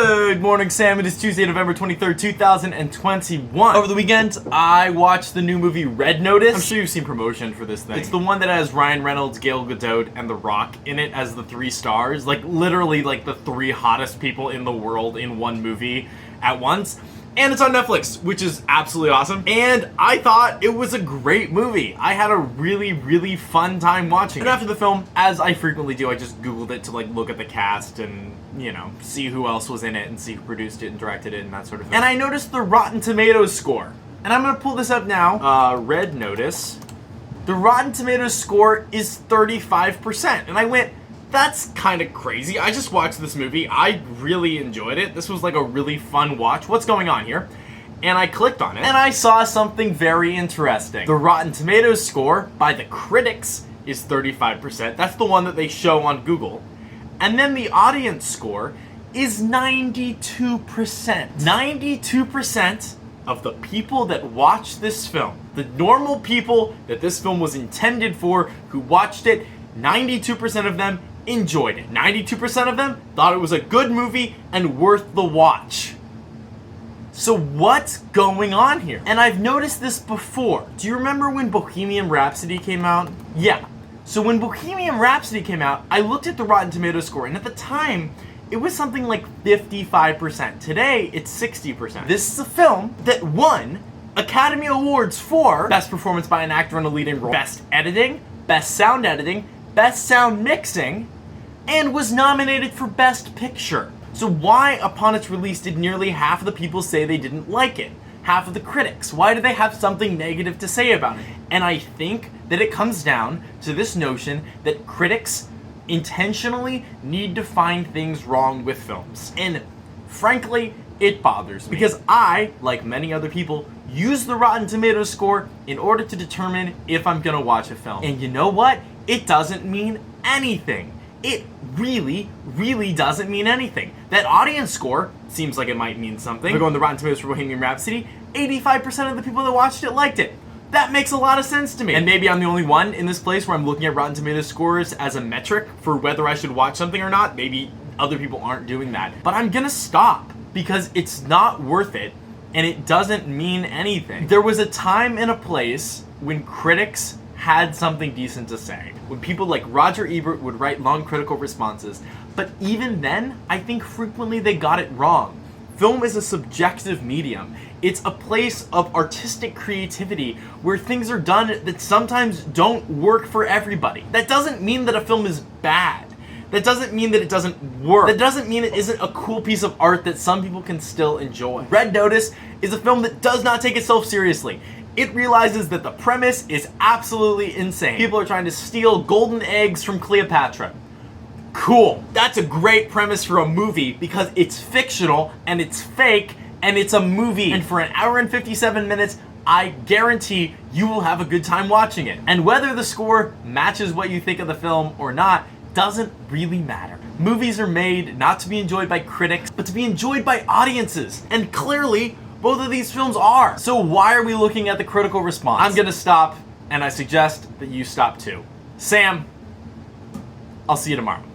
Good morning, Sam. It is Tuesday, November 23rd, 2021. Over the weekend, I watched the new movie Red Notice. I'm sure you've seen promotion for this thing. It's the one that has Ryan Reynolds, Gal Gadot, and The Rock in it as the three stars. Like, literally, like, the three hottest people in the world in one movie at once. And it's on Netflix, which is absolutely awesome. And I thought it was a great movie. I had a really, really fun time watching it. And after the film, as I frequently do, I just Googled it to like look at the cast and, you know, see who else was in it and see who produced it and directed it and that sort of thing. And I noticed the Rotten Tomatoes score. And I'm gonna pull this up now. Red Notice. The Rotten Tomatoes score is 35%. And I went, that's kind of crazy. I just watched this movie. I really enjoyed it. This was like a really fun watch. What's going on here? And I clicked on it, and I saw something very interesting. The Rotten Tomatoes score by the critics is 35%. That's the one that they show on Google. And then the audience score is 92%. 92% of the people that watched this film, the normal people that this film was intended for, who watched it, 92% of them enjoyed it. 92% of them thought it was a good movie and worth the watch. So what's going on here? And I've noticed this before. Do you remember when Bohemian Rhapsody came out? Yeah. So when Bohemian Rhapsody came out, I looked at the Rotten Tomatoes score, and at the time, it was something like 55%. Today, it's 60%. This is a film that won Academy Awards for Best Performance by an Actor in a Leading Role, Best Editing, Best Sound Editing, Best Sound Mixing, and was nominated for Best Picture. So why, upon its release, did nearly half of the people say they didn't like it? Half of the critics. Why do they have something negative to say about it? And I think that it comes down to this notion that critics intentionally need to find things wrong with films. And frankly, it bothers me. Because I, like many other people, use the Rotten Tomatoes score in order to determine if I'm gonna watch a film. And you know what? It doesn't mean anything. It really, really doesn't mean anything. That audience score seems like it might mean something. We're going the Rotten Tomatoes for Bohemian Rhapsody. 85% of the people that watched it liked it. That makes a lot of sense to me. And maybe I'm the only one in this place where I'm looking at Rotten Tomatoes scores as a metric for whether I should watch something or not. Maybe other people aren't doing that. But I'm gonna stop because it's not worth it and it doesn't mean anything. There was a time and a place when critics had something decent to say. When people like Roger Ebert would write long critical responses. But even then, I think frequently they got it wrong. Film is a subjective medium. It's a place of artistic creativity where things are done that sometimes don't work for everybody. That doesn't mean that a film is bad. That doesn't mean that it doesn't work. That doesn't mean it isn't a cool piece of art that some people can still enjoy. Red Notice is a film that does not take itself seriously. It realizes that the premise is absolutely insane. People are trying to steal golden eggs from Cleopatra. Cool. That's a great premise for a movie because it's fictional and it's fake and it's a movie. And for an hour and 57 minutes, I guarantee you will have a good time watching it. And whether the score matches what you think of the film or not doesn't really matter. Movies are made not to be enjoyed by critics, but to be enjoyed by audiences. And clearly, both of these films are. So why are we looking at the critical response? I'm gonna stop, and I suggest that you stop too. Sam, I'll see you tomorrow.